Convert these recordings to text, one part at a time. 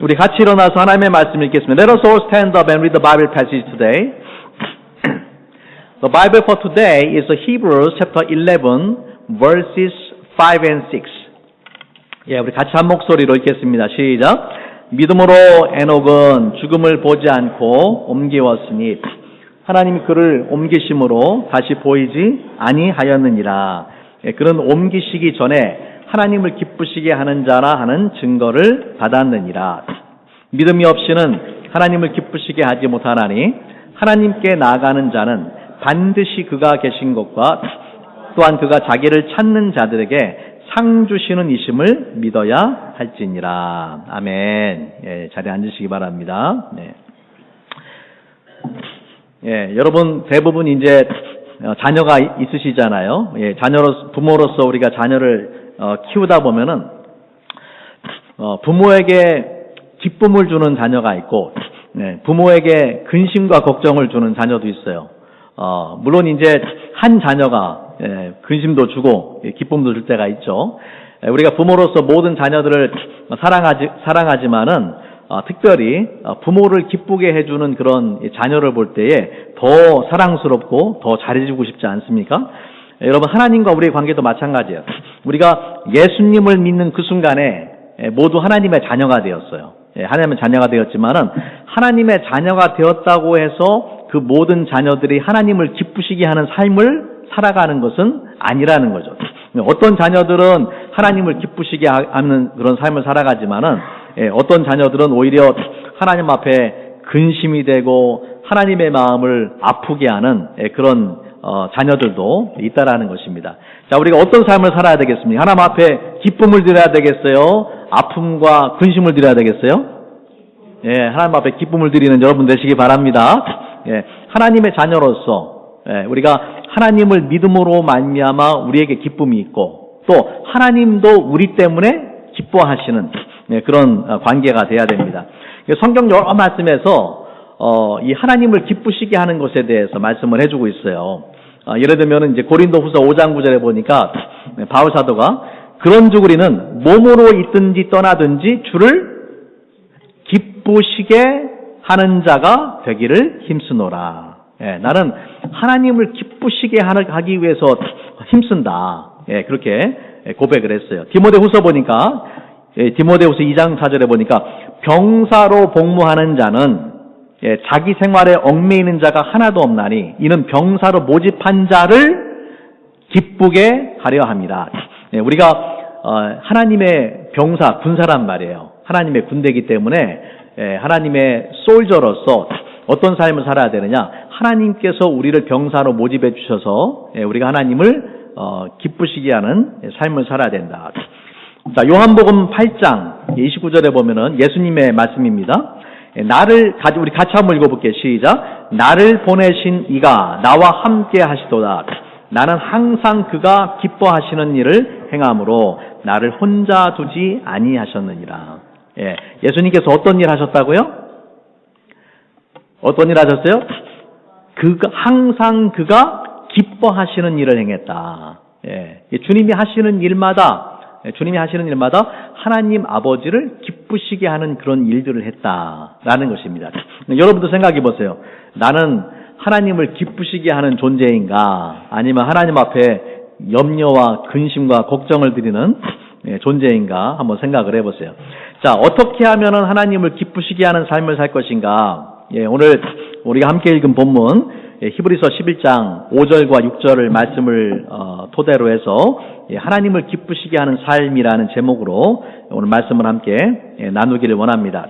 우리 같이 일어나서 하나님의 말씀을 읽겠습니다. Let us all stand up and read the Bible passage today. The Bible for today is Hebrews chapter 11 verses 5 and 6. 예, 우리 같이 한 목소리로 읽겠습니다. 시작. 믿음으로 에녹은 죽음을 보지 않고 옮기웠으니 하나님이 그를 옮기심으로 다시 보이지 아니하였느니라. 예, 그는 옮기시기 전에 하나님을 기쁘시게 하는 자라 하는 증거를 받았느니라. 믿음이 없이는 하나님을 기쁘시게 하지 못하나니 하나님께 나아가는 자는 반드시 그가 계신 것과 또한 그가 자기를 찾는 자들에게 상 주시는 이심을 믿어야 할지니라. 아멘. 예, 자리에 앉으시기 바랍니다. 네. 예, 여러분 대부분 이제 자녀가 있으시잖아요. 예, 부모로서 우리가 자녀를 키우다 보면은 부모에게 기쁨을 주는 자녀가 있고, 네, 부모에게 근심과 걱정을 주는 자녀도 있어요. 물론 이제 한 자녀가 근심도 주고 기쁨도 줄 때가 있죠. 우리가 부모로서 모든 자녀들을 사랑하지만은 특별히 부모를 기쁘게 해주는 그런 자녀를 볼 때에 더 사랑스럽고 더 잘해주고 싶지 않습니까? 여러분, 하나님과 우리의 관계도 마찬가지예요. 우리가 예수님을 믿는 그 순간에 모두 하나님의 자녀가 되었어요. 하나님의 자녀가 되었지만은 하나님의 자녀가 되었다고 해서 그 모든 자녀들이 하나님을 기쁘시게 하는 삶을 살아가는 것은 아니라는 거죠. 어떤 자녀들은 하나님을 기쁘시게 하는 그런 삶을 살아가지만은 어떤 자녀들은 오히려 하나님 앞에 근심이 되고 하나님의 마음을 아프게 하는 그런 자녀들도 있다라는 것입니다. 자, 우리가 어떤 삶을 살아야 되겠습니까? 하나님 앞에 기쁨을 드려야 되겠어요? 아픔과 근심을 드려야 되겠어요? 예, 하나님 앞에 기쁨을 드리는 여러분 되시기 바랍니다. 예, 하나님의 자녀로서 우리가 하나님을 믿음으로 말미암아 우리에게 기쁨이 있고 또 하나님도 우리 때문에 기뻐하시는 그런 관계가 돼야 됩니다. 성경 여러 말씀에서 이 하나님을 기쁘시게 하는 것에 대해서 말씀을 해주고 있어요. 예를 들면 이제 고린도후서 5장 9절에 보니까 바울 사도가 그런즉 우리는 몸으로 있든지 떠나든지 주를 기쁘시게 하는 자가 되기를 힘쓰노라. 나는 하나님을 기쁘시게 하기 위해서 힘쓴다. 그렇게 고백을 했어요. 디모데후서 보니까 디모데후서 2장 4절에 보니까 병사로 복무하는 자는 자기 생활에 얽매이는 자가 하나도 없나니 이는 병사로 모집한 자를 기쁘게 하려 합니다. 우리가 하나님의 병사, 군사란 말이에요. 하나님의 군대이기 때문에 하나님의 솔저로서 어떤 삶을 살아야 되느냐? 하나님께서 우리를 병사로 모집해 주셔서 우리가 하나님을 기쁘시게 하는 삶을 살아야 된다. 자, 요한복음 8장 29절에 보면은 예수님의 말씀입니다. 우리 같이 한번 읽어볼게요. 시작. 나를 보내신 이가 나와 함께 하시도다. 나는 항상 그가 기뻐하시는 일을 행함으로 나를 혼자 두지 아니하셨느니라. 예수님께서 어떤 일 하셨다고요? 어떤 일 하셨어요? 항상 그가 기뻐하시는 일을 행했다. 주님이 하시는 일마다 하나님 아버지를 기쁘시게 하는 그런 일들을 했다라는 것입니다. 여러분도 생각해 보세요. 나는 하나님을 기쁘시게 하는 존재인가? 아니면 하나님 앞에 염려와 근심과 걱정을 드리는 존재인가? 한번 생각을 해보세요. 자, 어떻게 하면은 하나님을 기쁘시게 하는 삶을 살 것인가? 오늘 우리가 함께 읽은 본문 히브리서 11장 5절과 6절을 말씀을 토대로 해서 하나님을 기쁘시게 하는 삶이라는 제목으로 오늘 말씀을 함께 나누기를 원합니다.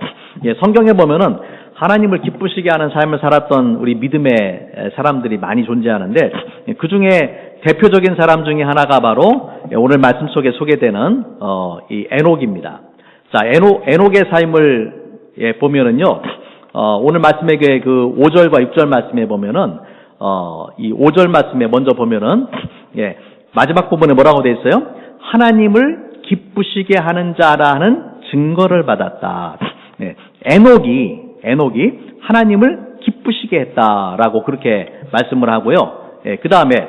성경에 보면은 하나님을 기쁘시게 하는 삶을 살았던 우리 믿음의 사람들이 많이 존재하는데 그 중에 대표적인 사람 중에 하나가 바로 오늘 말씀 속에 소개되는 이 에녹입니다. 자, 에녹의 삶을 보면은요. 오늘 말씀의 그 5절과 6절 말씀에 보면은 이 5절 말씀에 먼저 보면은 마지막 부분에 뭐라고 되어 있어요? 하나님을 기쁘시게 하는 자라는 증거를 받았다. 에녹이 하나님을 기쁘시게 했다라고 그렇게 말씀을 하고요. 그 다음에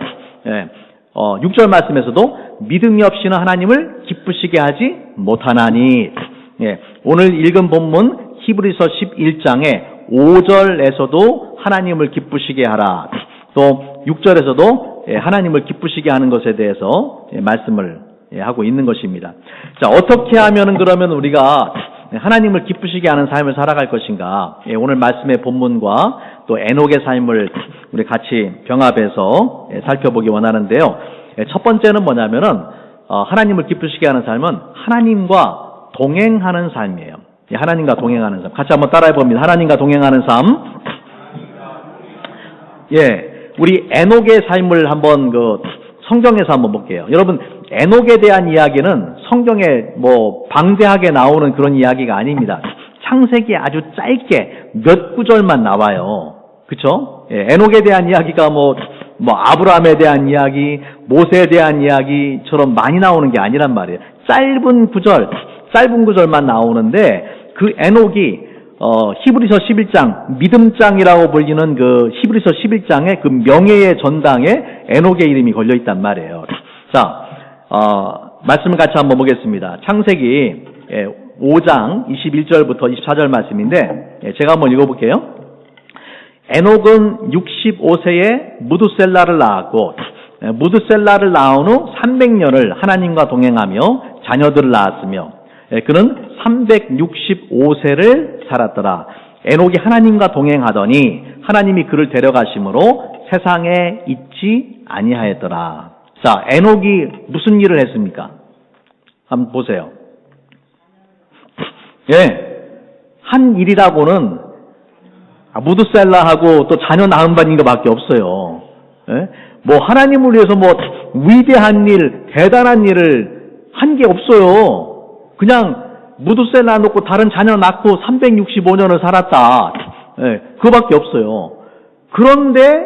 6절 말씀에서도 믿음이 없이는 하나님을 기쁘시게 하지 못하나니 예, 오늘 읽은 본문 히브리서 11장의 5절에서도 하나님을 기쁘시게 하라. 또 6절에서도 하나님을 기쁘시게 하는 것에 대해서 말씀을 하고 있는 것입니다. 자, 어떻게 하면은 그러면 우리가 하나님을 기쁘시게 하는 삶을 살아갈 것인가? 오늘 말씀의 본문과 또 에녹의 삶을 우리 같이 병합해서 살펴보기 원하는데요. 첫 번째는 뭐냐면은 하나님을 기쁘시게 하는 삶은 하나님과 동행하는 삶이에요. 하나님과 동행하는 삶. 같이 한번 따라해 봅니다. 하나님과 동행하는 삶. 우리 에녹의 삶을 한번 성경에서 한번 볼게요. 여러분, 에녹에 대한 이야기는 성경에 방대하게 나오는 그런 이야기가 아닙니다. 창세기 아주 짧게 몇 구절만 나와요. 그쵸? 에녹에 대한 이야기가 아브라함에 대한 이야기, 모세에 대한 이야기처럼 많이 나오는 게 아니란 말이에요. 짧은 구절만 나오는데 그 에녹이 히브리서 11장, 믿음장이라고 불리는 그 히브리서 11장의 그 명예의 전당에 에녹의 이름이 걸려 있단 말이에요. 자, 말씀을 같이 한번 보겠습니다. 창세기 5장 21절부터 24절 말씀인데, 제가 한번 읽어볼게요. 에녹은 65세에 무두셀라를 낳았고, 무두셀라를 낳은 후 300년을 하나님과 동행하며 자녀들을 낳았으며, 그는 365세를 살았더라. 에녹이 하나님과 동행하더니 하나님이 그를 데려가심으로 세상에 있지 아니하였더라. 자, 에녹이 무슨 일을 했습니까? 한번 보세요. 한 일이라고는 무드셀라하고 또 자녀 낳은 바인 것밖에 없어요. 하나님을 위해서 위대한 일, 대단한 일을 한 게 없어요. 그냥 무드셀라 놓고 다른 자녀 낳고 365년을 살았다. 그거밖에 없어요. 그런데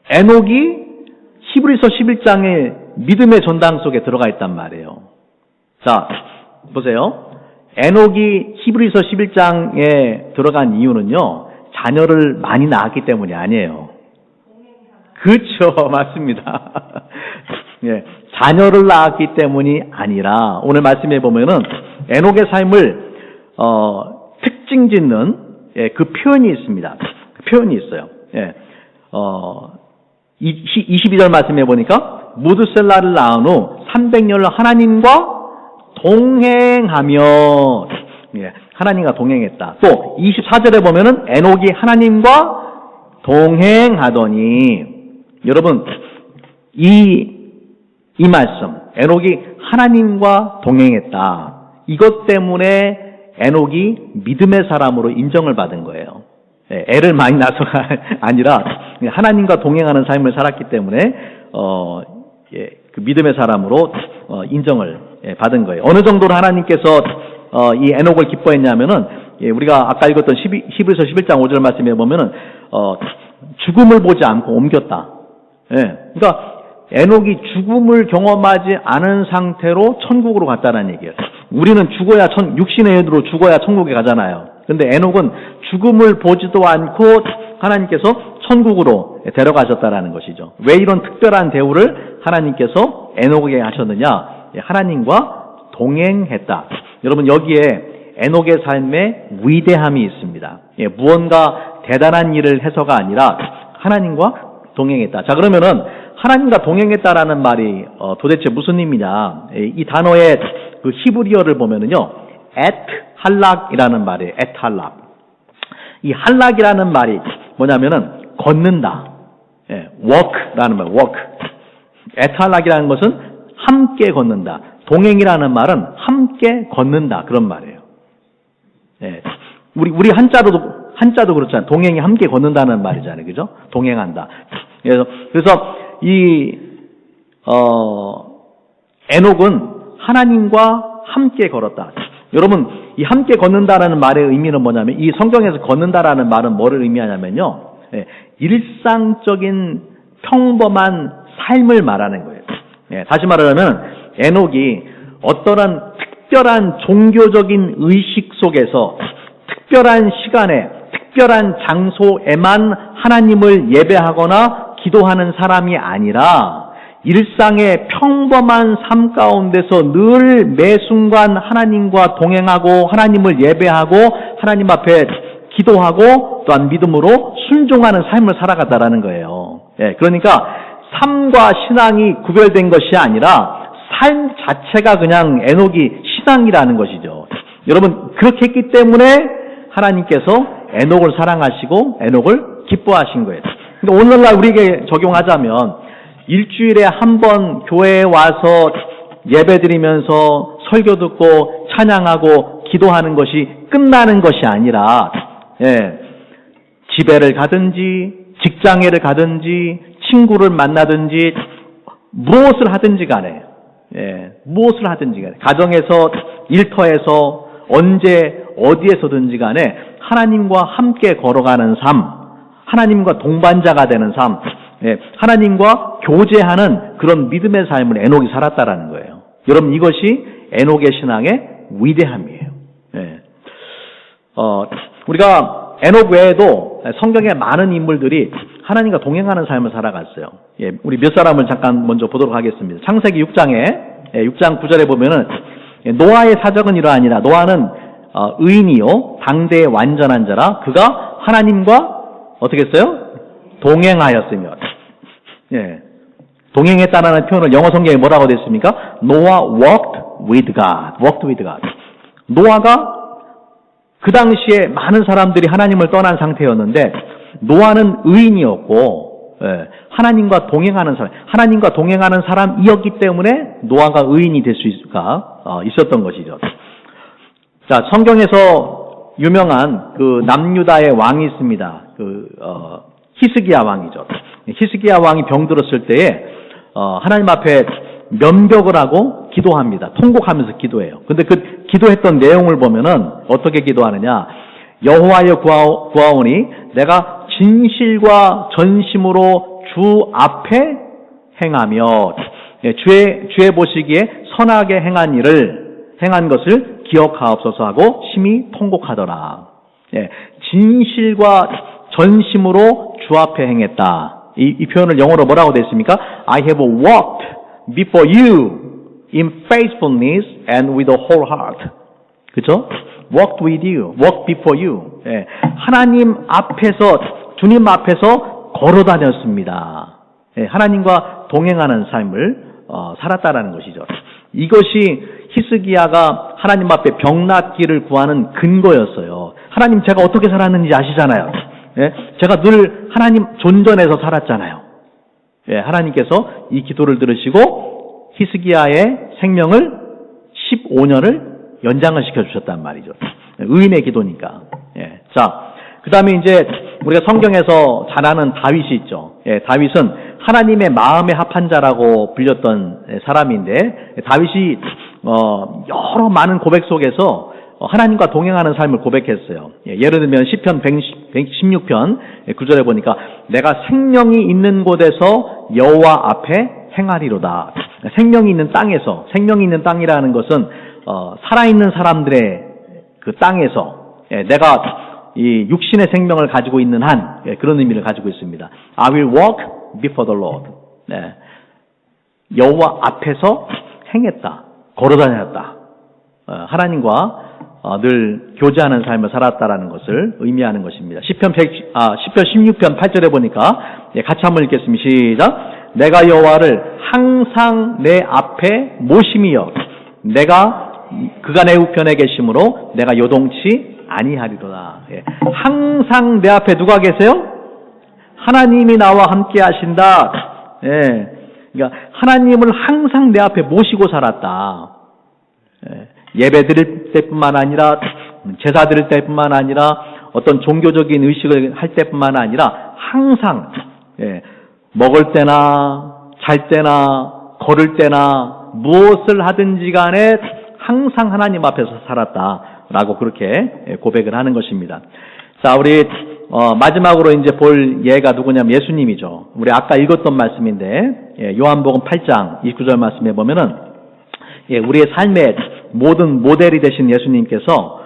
에녹이 히브리서 11장의 믿음의 전당 속에 들어가 있단 말이에요. 자, 보세요. 에녹이 히브리서 11장에 들어간 이유는요, 자녀를 많이 낳았기 때문이 아니에요. 그렇죠. 맞습니다. 자녀를 낳았기 때문이 아니라, 오늘 말씀해 보면은 에녹의 삶을 특징 짓는 그 표현이 있습니다. 그 표현이 있어요. 22절 말씀해 보니까 무드셀라를 낳은 후 300년을 하나님과 동행하며, 하나님과 동행했다. 또 24절에 보면은 에녹이 하나님과 동행하더니, 여러분 이 말씀, 에녹이 하나님과 동행했다. 이것 때문에 에녹이 믿음의 사람으로 인정을 받은 거예요. 애를 많이 낳아서가 아니라 하나님과 동행하는 삶을 살았기 때문에 그 믿음의 사람으로 인정을 받은 거예요. 어느 정도로 하나님께서 이 에녹을 기뻐했냐면은, 우리가 아까 읽었던 히브리서 11장 5절 말씀에 보면은 죽음을 보지 않고 옮겼다. 그러니까 에녹이 죽음을 경험하지 않은 상태로 천국으로 갔다는 얘기예요. 우리는 육신의 애로 죽어야 천국에 가잖아요. 근데 에녹은 죽음을 보지도 않고 하나님께서 천국으로 데려가셨다라는 것이죠. 왜 이런 특별한 대우를 하나님께서 에녹에게 하셨느냐? 하나님과 동행했다. 여러분, 여기에 에녹의 삶에 위대함이 있습니다. 무언가 대단한 일을 해서가 아니라 하나님과 동행했다. 자, 그러면은 하나님과 동행했다라는 말이 도대체 무슨 의미냐? 이 단어의 그 히브리어를 보면은요, 할락이라는 말이에요. 할락. 이 할락이라는 말이 뭐냐면은 걷는다. walk라는 말, walk. 할락이라는 것은 함께 걷는다. 동행이라는 말은 함께 걷는다, 그런 말이에요. 우리 한자도 그렇잖아요. 동행이 함께 걷는다는 말이잖아요. 그죠? 동행한다. 그래서 에녹은 하나님과 함께 걸었다. 여러분, 이 함께 걷는다라는 말의 의미는 뭐냐면, 이 성경에서 걷는다라는 말은 뭐를 의미하냐면요, 일상적인 평범한 삶을 말하는 거예요. 다시 말하면 에녹이 어떠한 특별한 종교적인 의식 속에서 특별한 시간에 특별한 장소에만 하나님을 예배하거나 기도하는 사람이 아니라 일상의 평범한 삶 가운데서 늘 매 순간 하나님과 동행하고 하나님을 예배하고 하나님 앞에 기도하고 또한 믿음으로 순종하는 삶을 살아갔다라는 거예요. 예, 그러니까 삶과 신앙이 구별된 것이 아니라 삶 자체가 그냥 에녹이 신앙이라는 것이죠. 여러분, 그렇게 했기 때문에 하나님께서 에녹을 사랑하시고 에녹을 기뻐하신 거예요. 그러니까 오늘날 우리에게 적용하자면 일주일에 한 번 교회에 와서 예배드리면서 설교 듣고 찬양하고 기도하는 것이 끝나는 것이 아니라 집에를 가든지 직장에를 가든지 친구를 만나든지 무엇을 하든지 간에 무엇을 하든지 간에 가정에서 일터에서 언제 어디에서든지 간에 하나님과 함께 걸어가는 삶, 하나님과 동반자가 되는 삶, 하나님과 교제하는 그런 믿음의 삶을 에녹이 살았다라는 거예요. 여러분, 이것이 에녹의 신앙의 위대함이에요. 우리가 에녹 외에도 성경에 많은 인물들이 하나님과 동행하는 삶을 살아갔어요. 우리 몇 사람을 잠깐 먼저 보도록 하겠습니다. 창세기 6장에 6장 9절에 보면은 노아의 사적은 이러하니라. 노아는 의인이요 당대의 완전한 자라. 그가 하나님과 어떻게 했어요? 동행하였으며. 동행했다라는 표현을 영어 성경에 뭐라고 됐습니까? Noah walked with God. walked with God. 노아가 그 당시에 많은 사람들이 하나님을 떠난 상태였는데 노아는 의인이었고 하나님과 동행하는 사람, 하나님과 동행하는 사람이었기 때문에 노아가 의인이 될 수 있었던 것이죠. 자, 성경에서 유명한 그 남유다의 왕이 있습니다. 히스기야 왕이죠. 히스기야 왕이 병들었을 때에 하나님 앞에 면벽을 하고 기도합니다. 통곡하면서 기도해요. 근데 그 기도했던 내용을 보면은 어떻게 기도하느냐? 여호와여 구하오니 내가 진실과 전심으로 주 앞에 행하며 주의 보시기에 선하게 행한 것을 기억하옵소서 하고 심히 통곡하더라. 진실과 전심으로 주 앞에 행했다. 이 표현을 영어로 뭐라고 되어 있습니까? I have walked before you in faithfulness and with a whole heart. 그죠? Walked with you, walked before you. 하나님 앞에서, 주님 앞에서 걸어 다녔습니다. 하나님과 동행하는 삶을 살았다라는 것이죠. 이것이 히스기야가 하나님 앞에 병낫기를 구하는 근거였어요. 하나님, 제가 어떻게 살았는지 아시잖아요. 제가 늘 하나님 존전해서 살았잖아요. 하나님께서 이 기도를 들으시고 히스기야의 생명을 15년을 연장을 시켜주셨단 말이죠. 의인의 기도니까. 자, 그 다음에 이제 우리가 성경에서 잘 아는 다윗이 있죠. 다윗은 하나님의 마음에 합한 자라고 불렸던 사람인데 다윗이 여러 많은 고백 속에서 하나님과 동행하는 삶을 고백했어요. 예를 들면 시편 116편 9절에 보니까 내가 생명이 있는 곳에서 여호와 앞에 행하리로다. 생명이 있는 땅에서, 생명이 있는 땅이라는 것은 살아있는 사람들의 그 땅에서 내가 이 육신의 생명을 가지고 있는 한 그런 의미를 가지고 있습니다. I will walk before the Lord. 여호와 앞에서 행했다. 걸어다녔다. 하나님과 늘 교제하는 삶을 살았다라는 것을 의미하는 것입니다. 시편 16편 8절에 보니까 같이 한번 읽겠습니다. 시작. 내가 여호와를 항상 내 앞에 모심이여 그가 내 우편에 계심으로 내가 요동치 아니하리로다. 항상 내 앞에 누가 계세요? 하나님이 나와 함께 하신다. 그러니까 하나님을 항상 내 앞에 모시고 살았다. 예배 드릴 때뿐만 아니라 제사 드릴 때뿐만 아니라 어떤 종교적인 의식을 할 때뿐만 아니라 항상 먹을 때나 잘 때나 걸을 때나 무엇을 하든지 간에 항상 하나님 앞에서 살았다라고 그렇게 고백을 하는 것입니다. 자, 우리 마지막으로 이제 볼 예가 누구냐면 예수님이죠. 우리 아까 읽었던 말씀인데 요한복음 8장 29절 말씀에 보면은 우리의 삶의 모든 모델이 되신 예수님께서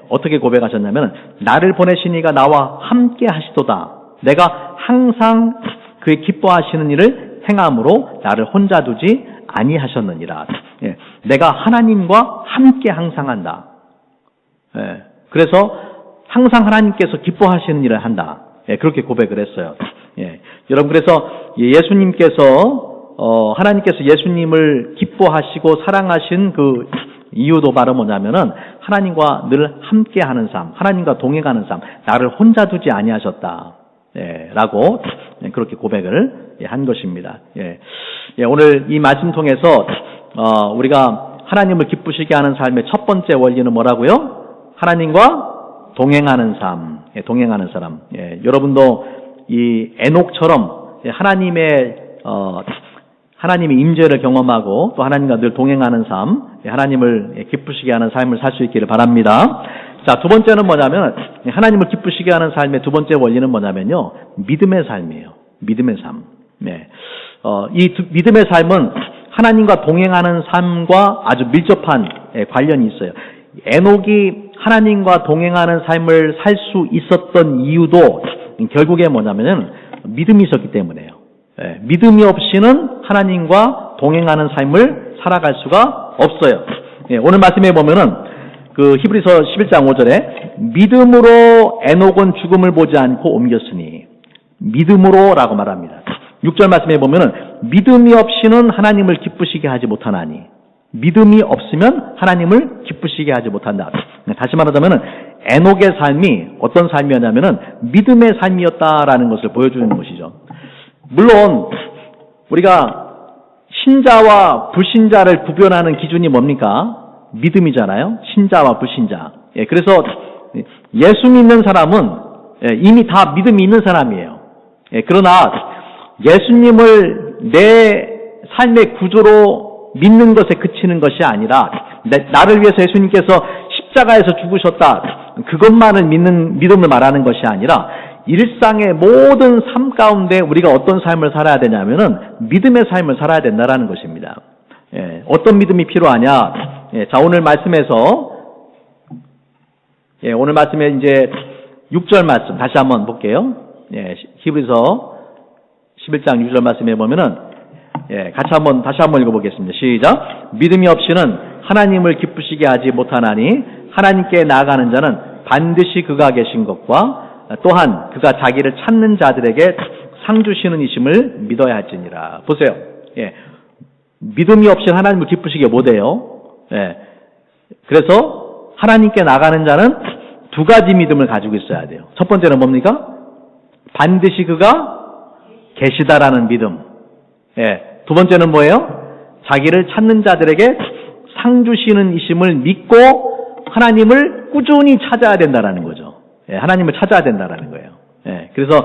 어떻게 고백하셨냐면 나를 보내신 이가 나와 함께 하시도다. 내가 항상 그의 기뻐하시는 일을 일을 행함으로 나를 혼자 두지 아니하셨느니라. 예, 내가 하나님과 함께 항상 한다. 예, 그래서 항상 하나님께서 기뻐하시는 일을 한다. 예, 그렇게 고백을 했어요. 예, 여러분 그래서 예수님께서 하나님께서 예수님을 기뻐하시고 사랑하신 그 이유도 바로 뭐냐면은 하나님과 늘 함께하는 삶, 하나님과 동행하는 삶, 나를 혼자 두지 아니하셨다. 예, 라고 그렇게 고백을 한 것입니다. 예, 예, 오늘 이 말씀 통해서 우리가 하나님을 기쁘시게 하는 삶의 첫 번째 원리는 뭐라고요? 하나님과 동행하는 삶, 예, 동행하는 사람. 예, 여러분도 이 에녹처럼 하나님의 임재를 경험하고 또 하나님과 늘 동행하는 삶, 하나님을 기쁘시게 하는 삶을 살 수 있기를 바랍니다. 자, 두 번째는 뭐냐면 하나님을 기쁘시게 하는 삶의 두 번째 원리는 뭐냐면요, 믿음의 삶이에요. 믿음의 삶. 네. 믿음의 삶은 하나님과 동행하는 삶과 아주 밀접한 관련이 있어요. 에녹이 하나님과 동행하는 삶을 살 수 있었던 이유도 결국에 뭐냐면은 믿음이 있었기 때문에요. 예, 믿음이 없이는 하나님과 동행하는 삶을 살아갈 수가 없어요. 예, 오늘 말씀에 보면은 그 히브리서 11장 5절에 믿음으로 에녹은 죽음을 보지 않고 옮겼으니, 믿음으로라고 말합니다. 6절 말씀에 보면은 믿음이 없이는 하나님을 기쁘시게 하지 못하나니, 믿음이 없으면 하나님을 기쁘시게 하지 못한다. 다시 말하자면은 에녹의 삶이 어떤 삶이었냐면은 믿음의 삶이었다라는 것을 보여주는 것이죠. 물론 우리가 신자와 불신자를 구별하는 기준이 뭡니까? 믿음이잖아요. 신자와 불신자. 예, 그래서 예수 믿는 사람은 이미 다 믿음이 있는 사람이에요. 예, 그러나 예수님을 내 삶의 구조로 믿는 것에 그치는 것이 아니라 나를 위해서 예수님께서 십자가에서 죽으셨다, 그것만을 믿음을 말하는 것이 아니라 일상의 모든 삶 가운데 우리가 어떤 삶을 살아야 되냐면은 믿음의 삶을 살아야 된다라는 것입니다. 예, 어떤 믿음이 필요하냐? 예, 자, 오늘 말씀에서 오늘 말씀에 이제 6절 말씀 다시 한번 볼게요. 예, 히브리서 11장 6절 말씀에 보면은 다시 한번 읽어보겠습니다. 시작. 믿음이 없이는 하나님을 기쁘시게 하지 못하나니 하나님께 나아가는 자는 반드시 그가 계신 것과 또한 그가 자기를 찾는 자들에게 상 주시는 이심을 믿어야 할지니라. 보세요. 예, 믿음이 없이 하나님을 기쁘시게 못해요. 예, 그래서 하나님께 나가는 자는 두 가지 믿음을 가지고 있어야 돼요. 첫 번째는 뭡니까? 반드시 그가 계시다라는 믿음. 예, 두 번째는 뭐예요? 자기를 찾는 자들에게 상 주시는 이심을 믿고 하나님을 꾸준히 찾아야 된다라는 거죠. 예, 하나님을 찾아야 된다라는 거예요. 예, 그래서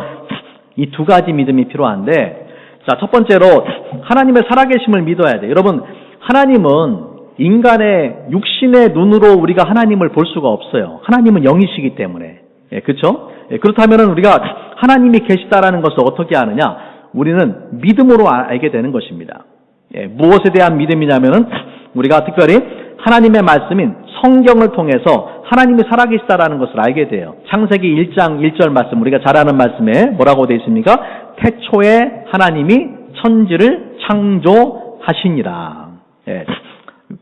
이 두 가지 믿음이 필요한데, 자, 첫 번째로 하나님의 살아계심을 믿어야 돼요. 여러분, 하나님은 인간의 육신의 눈으로 우리가 하나님을 볼 수가 없어요. 하나님은 영이시기 때문에. 예, 그렇죠? 예, 그렇다면은 우리가 하나님이 계시다라는 것을 어떻게 아느냐? 우리는 믿음으로 알게 되는 것입니다. 예, 무엇에 대한 믿음이냐면은 우리가 특별히 하나님의 말씀인 성경을 통해서 하나님이 살아계시다라는 것을 알게 돼요. 창세기 1장 1절 말씀, 우리가 잘 아는 말씀에 뭐라고 되어 있습니까? 태초에 하나님이 천지를 창조하시니라. 예.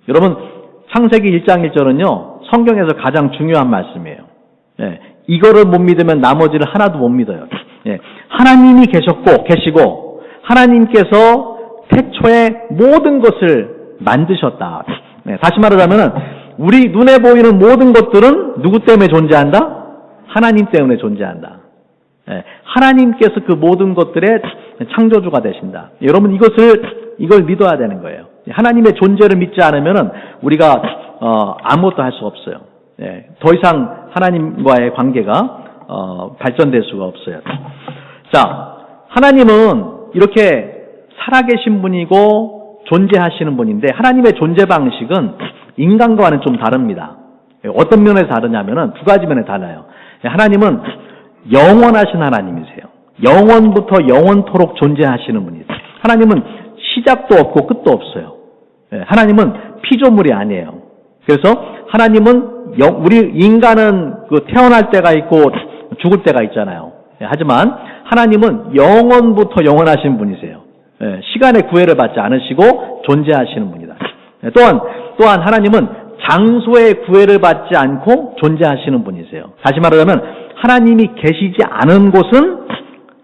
여러분, 창세기 1장 1절은요, 성경에서 가장 중요한 말씀이에요. 예. 이거를 못 믿으면 나머지를 하나도 못 믿어요. 예. 하나님이 계시고 하나님께서 태초에 모든 것을 만드셨다. 네, 다시 말하자면은 우리 눈에 보이는 모든 것들은 누구 때문에 존재한다? 하나님 때문에 존재한다. 네, 하나님께서 그 모든 것들의 창조주가 되신다. 여러분, 이걸 믿어야 되는 거예요. 하나님의 존재를 믿지 않으면은 우리가 아무것도 할 수 없어요. 네, 더 이상 하나님과의 관계가 발전될 수가 없어요. 자, 하나님은 이렇게 살아계신 분이고 존재하시는 분인데, 하나님의 존재 방식은 인간과는 좀 다릅니다. 어떤 면에서 다르냐면은 두 가지 면에 달라요. 하나님은 영원하신 하나님이세요. 영원부터 영원토록 존재하시는 분이세요. 하나님은 시작도 없고 끝도 없어요. 하나님은 피조물이 아니에요. 그래서 하나님은 우리 인간은 그 태어날 때가 있고 죽을 때가 있잖아요. 하지만 하나님은 영원부터 영원하신 분이세요. 시간의 구애를 받지 않으시고 존재하시는 분이다. 또한 하나님은 장소의 구애를 받지 않고 존재하시는 분이세요. 다시 말하자면 하나님이 계시지 않은 곳은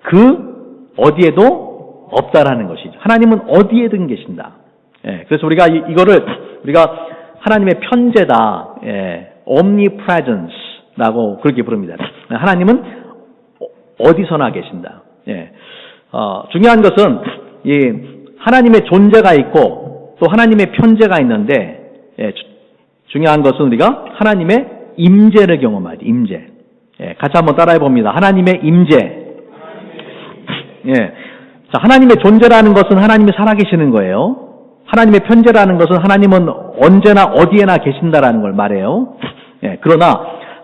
그 어디에도 없다라는 것이죠. 하나님은 어디에든 계신다. 그래서 우리가 우리가 하나님의 편재다, omnipresence라고 그렇게 부릅니다. 하나님은 어디서나 계신다. 중요한 것은 하나님의 존재가 있고 또 하나님의 편재가 있는데 중요한 것은 우리가 하나님의 임재를 경험하지. 임재. 같이 한번 따라해 봅니다. 하나님의 임재. 자, 하나님의 존재라는 것은 하나님이 살아계시는 거예요. 하나님의 편재라는 것은 하나님은 언제나 어디에나 계신다라는 걸 말해요. 그러나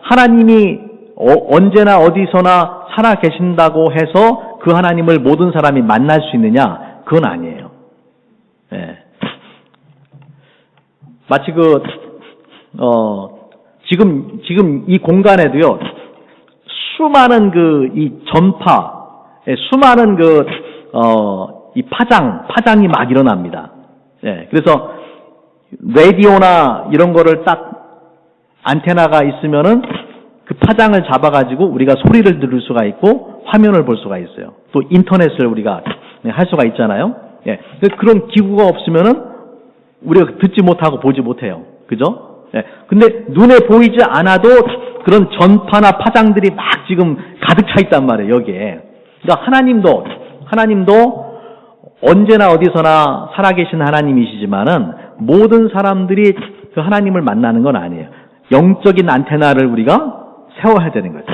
하나님이 언제나 어디서나 살아계신다고 해서 그 하나님을 모든 사람이 만날 수 있느냐? 그건 아니에요. 마치 지금 이 공간에도요, 수많은 이 전파, 수많은 이 파장이 막 일어납니다. 그래서 라디오나 이런 거를 딱 안테나가 있으면은 그 파장을 잡아가지고 우리가 소리를 들을 수가 있고 화면을 볼 수가 있어요. 또 인터넷을 우리가 할 수가 있잖아요. 그런 기구가 없으면은 우리가 듣지 못하고 보지 못해요. 그죠? 근데 눈에 보이지 않아도 그런 전파나 파장들이 막 지금 가득 차 있단 말이에요, 여기에. 그러니까 하나님도 언제나 어디서나 살아계신 하나님이시지만은 모든 사람들이 그 하나님을 만나는 건 아니에요. 영적인 안테나를 우리가 세워야 되는 거죠.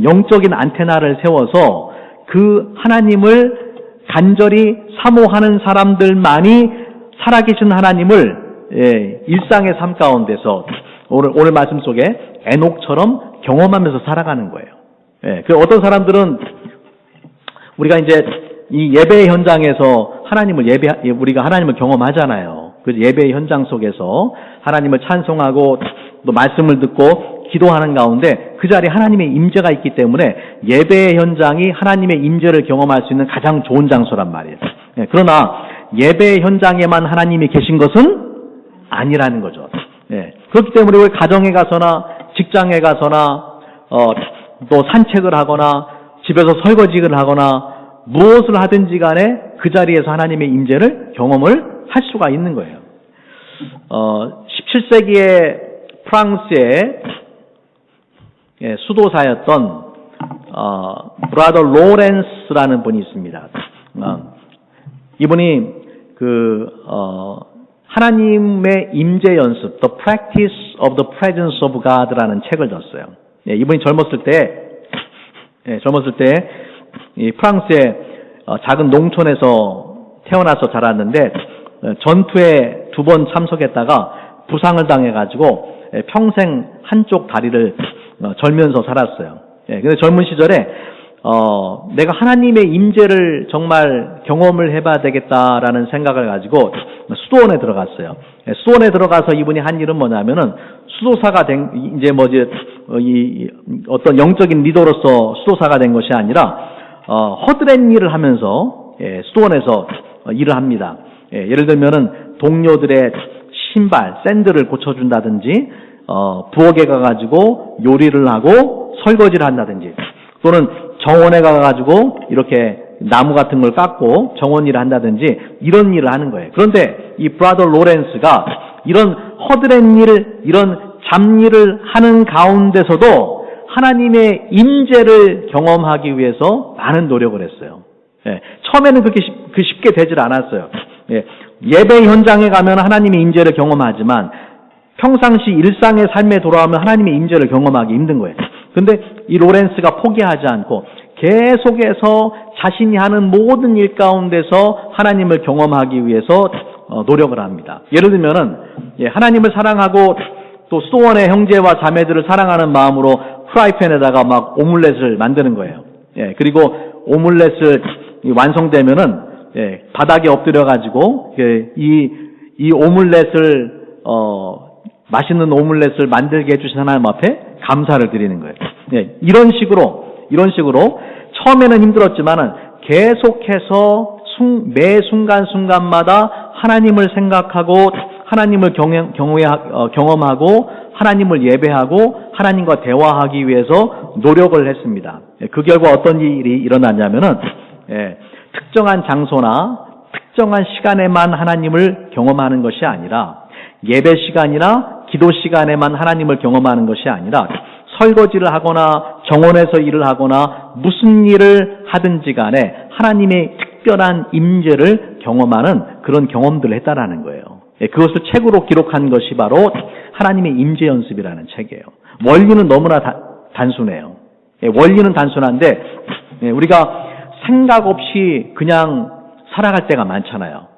영적인 안테나를 세워서 그 하나님을 간절히 사모하는 사람들만이 살아계신 하나님을 일상의 삶 가운데서 오늘 말씀 속에 에녹처럼 경험하면서 살아가는 거예요. 그 어떤 사람들은 우리가 이제 이 예배 현장에서 우리가 하나님을 경험하잖아요. 그래서 예배 현장 속에서 하나님을 찬송하고 또 말씀을 듣고 기도하는 가운데 그 자리에 하나님의 임재가 있기 때문에 예배 현장이 하나님의 임재를 경험할 수 있는 가장 좋은 장소란 말이에요. 그러나 예배 현장에만 하나님이 계신 것은 아니라는 거죠. 그렇기 때문에 우리 가정에 가서나 직장에 가서나 또 산책을 하거나 집에서 설거지를 하거나 무엇을 하든지 간에 그 자리에서 하나님의 임재를 경험을 할 수가 있는 거예요. 17세기에 프랑스의 수도사였던 브라더 로렌스라는 분이 있습니다. 이분이 하나님의 임재 연습, The Practice of the Presence of God라는 책을 줬어요. 이분이 젊었을 때 이 프랑스의 작은 농촌에서 태어나서 자랐는데 전투에 2번 참석했다가 부상을 당해가지고 평생 한쪽 다리를 절면서 살았어요. 근데 젊은 시절에 내가 하나님의 임재를 정말 경험을 해봐야 되겠다라는 생각을 가지고 수도원에 들어갔어요. 수도원에 들어가서 이분이 한 일은 뭐냐면은 수도사가 어떤 영적인 리더로서 수도사가 된 것이 아니라 허드렛 일을 하면서 수도원에서 일을 합니다. 예를 들면은 동료들의 신발, 샌들을 고쳐준다든지 부엌에 가가지고 요리를 하고 설거지를 한다든지 또는 정원에 가가지고 이렇게 나무 같은 걸 깎고 정원 일을 한다든지 이런 일을 하는 거예요. 그런데 이 브라더 로렌스가 이런 허드렛 일, 이런 잡일을 하는 가운데서도 하나님의 임재를 경험하기 위해서 많은 노력을 했어요. 처음에는 그렇게 쉽게 되질 않았어요. 예배 현장에 가면 하나님의 임재를 경험하지만 평상시 일상의 삶에 돌아오면 하나님의 임재를 경험하기 힘든 거예요. 근데 이 로렌스가 포기하지 않고 계속해서 자신이 하는 모든 일 가운데서 하나님을 경험하기 위해서 노력을 합니다. 예를 들면은 하나님을 사랑하고 또 수도원의 형제와 자매들을 사랑하는 마음으로 프라이팬에다가 막 오믈렛을 만드는 거예요. 그리고 오믈렛을 완성되면은 바닥에 엎드려 가지고 이 오믈렛을 맛있는 오믈렛을 만들게 해주신 하나님 앞에 감사를 드리는 거예요. 이런 식으로 처음에는 힘들었지만은 계속해서 매 순간순간마다 하나님을 생각하고 하나님을 경험하고 하나님을 예배하고 하나님과 대화하기 위해서 노력을 했습니다. 그 결과 어떤 일이 일어났냐면은 특정한 장소나 특정한 시간에만 하나님을 경험하는 것이 아니라 예배 시간이나 기도 시간에만 하나님을 경험하는 것이 아니라 설거지를 하거나 정원에서 일을 하거나 무슨 일을 하든지 간에 하나님의 특별한 임재를 경험하는 그런 경험들을 했다라는 거예요. 그것을 책으로 기록한 것이 바로 하나님의 임재 연습이라는 책이에요. 원리는 너무나 단순해요. 원리는 단순한데 우리가 생각 없이 그냥 살아갈 때가 많잖아요.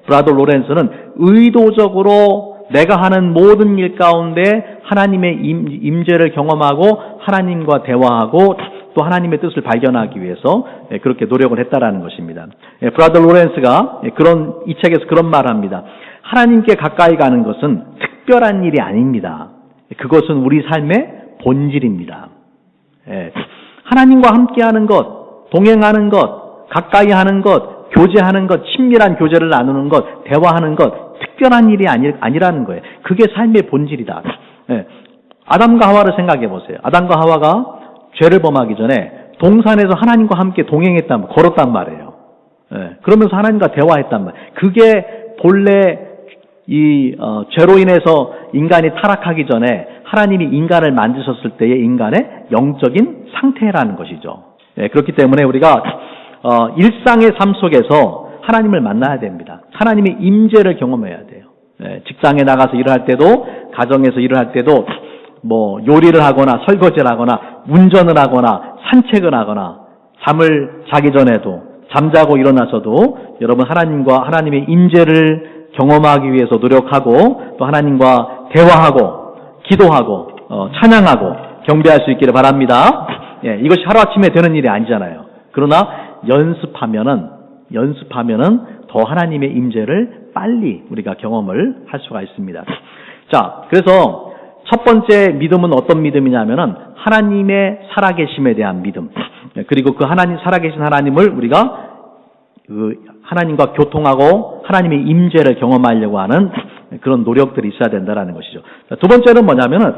브라더 로렌스는 의도적으로 내가 하는 모든 일 가운데 하나님의 임재를 경험하고 하나님과 대화하고 또 하나님의 뜻을 발견하기 위해서 그렇게 노력을 했다라는 것입니다. 브라더 로렌스가 이 책에서 그런 말을 합니다. 하나님께 가까이 가는 것은 특별한 일이 아닙니다. 그것은 우리 삶의 본질입니다. 하나님과 함께하는 것, 동행하는 것, 가까이 하는 것, 교제하는 것, 친밀한 교제를 나누는 것, 대화하는 것, 특별한 일이 아니라는 거예요. 그게 삶의 본질이다. 아담과 하와를 생각해 보세요. 아담과 하와가 죄를 범하기 전에 동산에서 하나님과 함께 걸었단 말이에요. 그러면서 하나님과 대화했단 말이에요. 그게 본래 죄로 인해서 인간이 타락하기 전에 하나님이 인간을 만드셨을 때의 인간의 영적인 상태라는 것이죠. 그렇기 때문에 우리가 일상의 삶 속에서 하나님을 만나야 됩니다. 하나님의 임재를 경험해야 돼요. 직장에 나가서 일을 할 때도, 가정에서 일을 할 때도, 요리를 하거나 설거지를 하거나 운전을 하거나 산책을 하거나 잠을 자기 전에도 잠자고 일어나서도 여러분 하나님의 임재를 경험하기 위해서 노력하고 또 하나님과 대화하고 기도하고 찬양하고 경배할 수 있기를 바랍니다. 이것이 하루아침에 되는 일이 아니잖아요. 그러나 연습하면은 더 하나님의 임재를 빨리 우리가 경험을 할 수가 있습니다. 자, 그래서 첫 번째 믿음은 어떤 믿음이냐면은 하나님의 살아계심에 대한 믿음. 그리고 그 살아계신 하나님을 우리가 하나님과 교통하고 하나님의 임재를 경험하려고 하는 그런 노력들이 있어야 된다라는 것이죠. 자, 두 번째는 뭐냐면은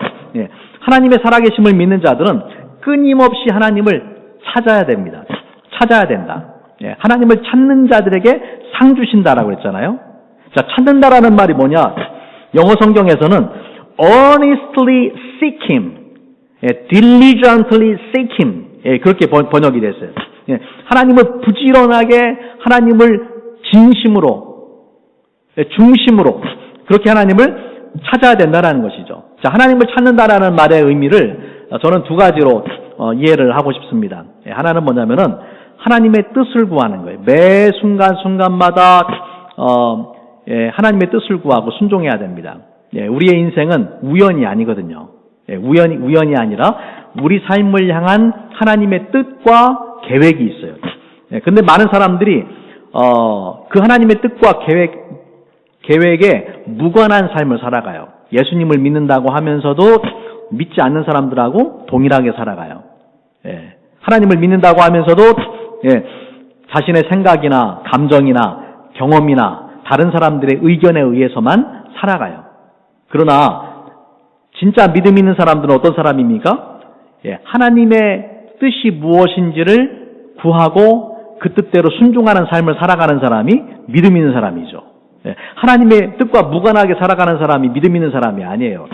하나님의 살아계심을 믿는 자들은 끊임없이 하나님을 찾아야 됩니다. 찾아야 된다. 하나님을 찾는 자들에게 상 주신다라고 그랬잖아요. 자, 찾는다라는 말이 뭐냐? 영어 성경에서는 earnestly seek him, diligently seek him, 그렇게 번역이 됐어요. 하나님을 부지런하게 하나님을 진심으로, 중심으로 그렇게 하나님을 찾아야 된다는 것이죠. 자, 하나님을 찾는다라는 말의 의미를 저는 두 가지로 이해를 하고 싶습니다. 하나는 뭐냐면은 하나님의 뜻을 구하는 거예요. 매 순간순간마다 하나님의 뜻을 구하고 순종해야 됩니다. 우리의 인생은 우연이 아니거든요. 우연이 아니라 우리 삶을 향한 하나님의 뜻과 계획이 있어요. 근데 많은 사람들이 그 하나님의 뜻과 계획에 무관한 삶을 살아가요. 예수님을 믿는다고 하면서도 믿지 않는 사람들하고 동일하게 살아가요. 하나님을 믿는다고 하면서도 자신의 생각이나 감정이나 경험이나 다른 사람들의 의견에 의해서만 살아가요. 그러나 진짜 믿음 있는 사람들은 어떤 사람입니까? 하나님의 뜻이 무엇인지를 구하고 그 뜻대로 순종하는 삶을 살아가는 사람이 믿음 있는 사람이죠. 하나님의 뜻과 무관하게 살아가는 사람이 믿음 있는 사람이 아니에요.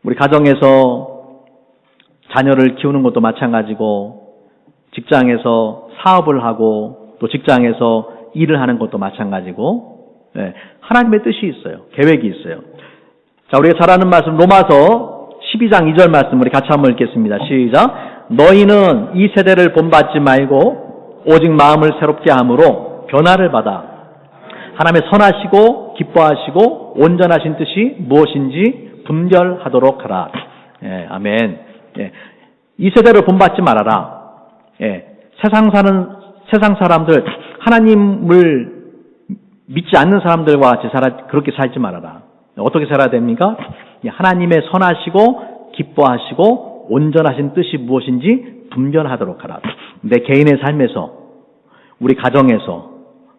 우리 가정에서 자녀를 키우는 것도 마찬가지고 직장에서 사업을 하고 또 직장에서 일을 하는 것도 마찬가지고 하나님의 뜻이 있어요. 계획이 있어요. 자, 우리가 잘 아는 말씀 로마서 12장 2절 말씀 우리 같이 한번 읽겠습니다. 시작. 너희는 이 세대를 본받지 말고 오직 마음을 새롭게 함으로 변화를 받아 하나님의 선하시고 기뻐하시고 온전하신 뜻이 무엇인지 분별하도록 하라. 아멘. 이 세대를 본받지 말아라. 세상 사람들, 하나님을 믿지 않는 사람들과 같이 그렇게 살지 말아라. 어떻게 살아야 됩니까? 하나님의 선하시고 기뻐하시고 온전하신 뜻이 무엇인지 분별하도록 하라. 내 개인의 삶에서 우리 가정에서,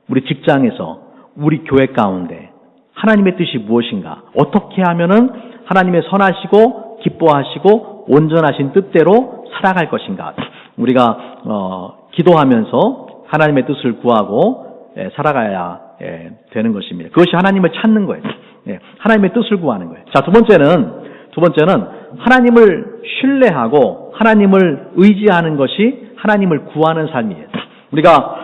우리 직장에서, 우리 교회 가운데 하나님의 뜻이 무엇인가? 어떻게 하면은 하나님의 선하시고 기뻐하시고 온전하신 뜻대로 살아갈 것인가? 우리가 기도하면서 하나님의 뜻을 구하고 살아가야 되는 것입니다. 그것이 하나님을 찾는 거예요. 하나님의 뜻을 구하는 거예요. 자, 두 번째는 하나님을 신뢰하고 하나님을 의지하는 것이 하나님을 구하는 삶이에요. 우리가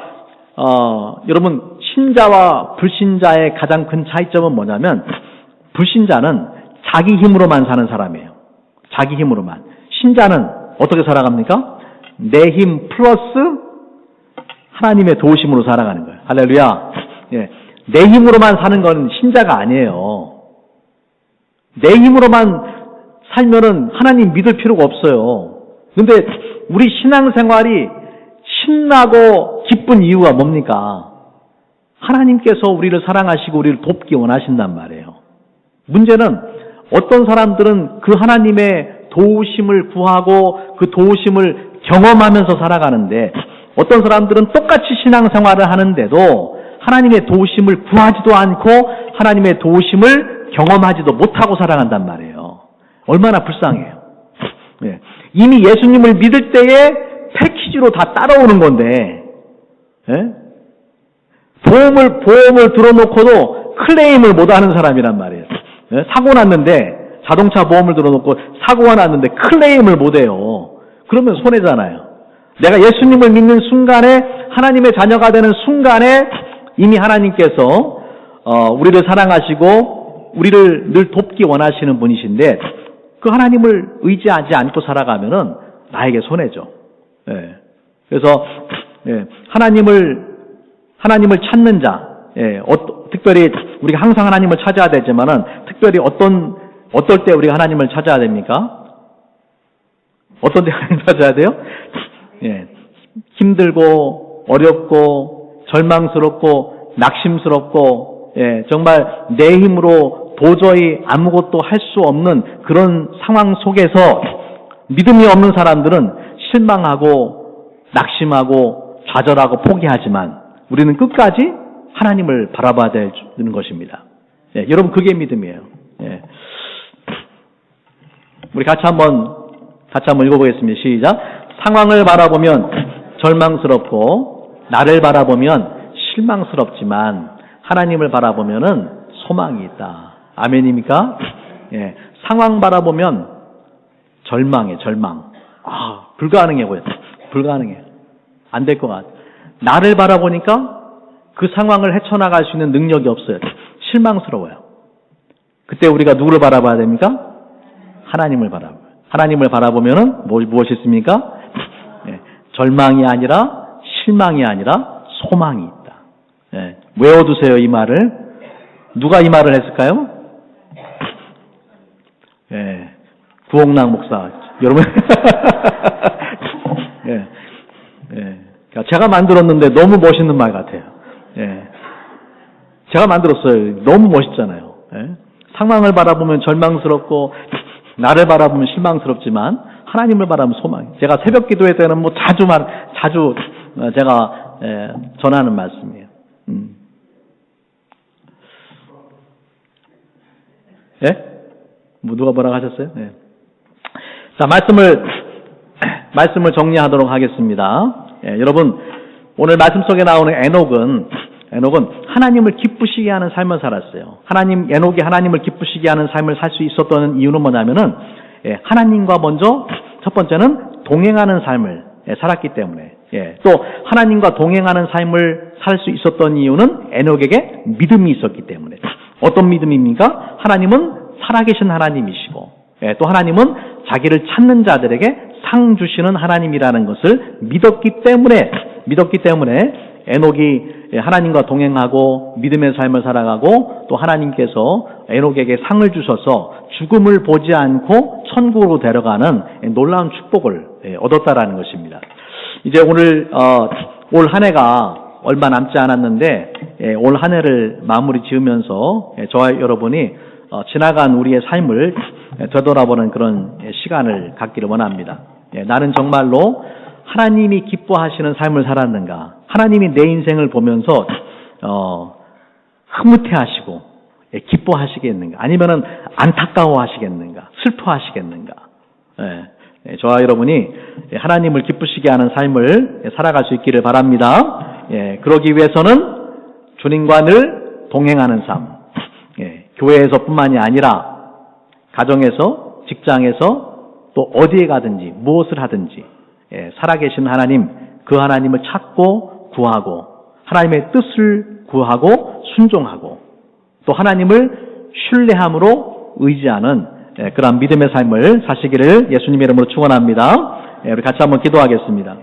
여러분 신자와 불신자의 가장 큰 차이점은 뭐냐면 불신자는 자기 힘으로만 사는 사람이에요. 자기 힘으로만. 신자는 어떻게 살아갑니까? 내 힘 플러스 하나님의 도우심으로 살아가는 거예요. 할렐루야. 내 힘으로만 사는 건 신자가 아니에요. 내 힘으로만 살면은 하나님 믿을 필요가 없어요. 근데 우리 신앙생활이 신나고 기쁜 이유가 뭡니까? 하나님께서 우리를 사랑하시고 우리를 돕기 원하신단 말이에요. 문제는 어떤 사람들은 그 하나님의 도우심을 구하고 그 도우심을 경험하면서 살아가는데 어떤 사람들은 똑같이 신앙생활을 하는데도 하나님의 도우심을 구하지도 않고 하나님의 도우심을 경험하지도 못하고 살아간단 말이에요. 얼마나 불쌍해요. 이미 예수님을 믿을 때에 패키지로 다 따라오는 건데 보험을 들어놓고도 클레임을 못하는 사람이란 말이에요. 사고 났는데 자동차 보험을 들어놓고 사고가 났는데 클레임을 못해요. 그러면 손해잖아요. 내가 예수님을 믿는 순간에 하나님의 자녀가 되는 순간에 이미 하나님께서 우리를 사랑하시고 우리를 늘 돕기 원하시는 분이신데 그 하나님을 의지하지 않고 살아가면은 나에게 손해죠. 그래서 하나님을 찾는 자, 특별히 우리가 항상 하나님을 찾아야 되지만은 특별히 어떨 때 우리가 하나님을 찾아야 됩니까? 어떤 때 하나님을 찾아야 돼요? 힘들고 어렵고 절망스럽고 낙심스럽고 정말 내 힘으로 도저히 아무것도 할 수 없는 그런 상황 속에서 믿음이 없는 사람들은 실망하고 낙심하고 좌절하고 포기하지만 우리는 끝까지 하나님을 바라봐야 되는 것입니다. 여러분 그게 믿음이에요. 우리 같이 한번 읽어보겠습니다. 시작. 상황을 바라보면 절망스럽고 나를 바라보면 실망스럽지만 하나님을 바라보면은 소망이 있다. 아멘입니까? 상황 바라보면 절망. 불가능해 보여. 불가능해. 안 될 것 같아. 나를 바라보니까 그 상황을 헤쳐나갈 수 있는 능력이 없어요. 실망스러워요. 그때 우리가 누구를 바라봐야 됩니까? 하나님을 바라봐요. 하나님을 바라보면은 무엇이 있습니까? 절망이 아니라 실망이 아니라 소망이 있다. 외워두세요, 이 말을. 누가 이 말을 했을까요? 구옥락 목사. 여러분. 제가 만들었는데 너무 멋있는 말 같아요. 제가 만들었어요. 너무 멋있잖아요. 상황을 바라보면 절망스럽고 나를 바라보면 실망스럽지만 하나님을 바라보면 소망. 제가 새벽 기도회 때는 자주 제가 전하는 말씀이에요. 누가 뭐라고 하셨어요? 자, 말씀을 정리하도록 하겠습니다. 여러분, 오늘 말씀 속에 나오는 에녹은 하나님을 기쁘시게 하는 삶을 살았어요. 에녹이 하나님을 기쁘시게 하는 삶을 살 수 있었던 이유는 뭐냐면은, 하나님과 먼저, 첫 번째는 동행하는 삶을 살았기 때문에, 또 하나님과 동행하는 삶을 살 수 있었던 이유는 에녹에게 믿음이 있었기 때문에. 어떤 믿음입니까? 하나님은 살아계신 하나님이시고, 또 하나님은 자기를 찾는 자들에게 상 주시는 하나님이라는 것을 믿었기 때문에 에녹이 하나님과 동행하고 믿음의 삶을 살아가고 또 하나님께서 에녹에게 상을 주셔서 죽음을 보지 않고 천국으로 데려가는 놀라운 축복을 얻었다라는 것입니다. 이제 오늘 올 한 해가 얼마 남지 않았는데 올 한 해를 마무리 지으면서 저와 여러분이 지나간 우리의 삶을 되돌아보는 그런 시간을 갖기를 원합니다. 나는 정말로 하나님이 기뻐하시는 삶을 살았는가? 하나님이 내 인생을 보면서 흐뭇해하시고 기뻐하시겠는가? 아니면은 안타까워하시겠는가? 슬퍼하시겠는가? 저와 여러분이 하나님을 기쁘시게 하는 삶을 살아갈 수 있기를 바랍니다. 그러기 위해서는 주님과 늘 동행하는 삶, 교회에서뿐만이 아니라 가정에서, 직장에서 또 어디에 가든지 무엇을 하든지 살아계신 하나님, 그 하나님을 찾고 구하고 하나님의 뜻을 구하고 순종하고 또 하나님을 신뢰함으로 의지하는 그러한 믿음의 삶을 사시기를 예수님의 이름으로 축원합니다. 우리 같이 한번 기도하겠습니다.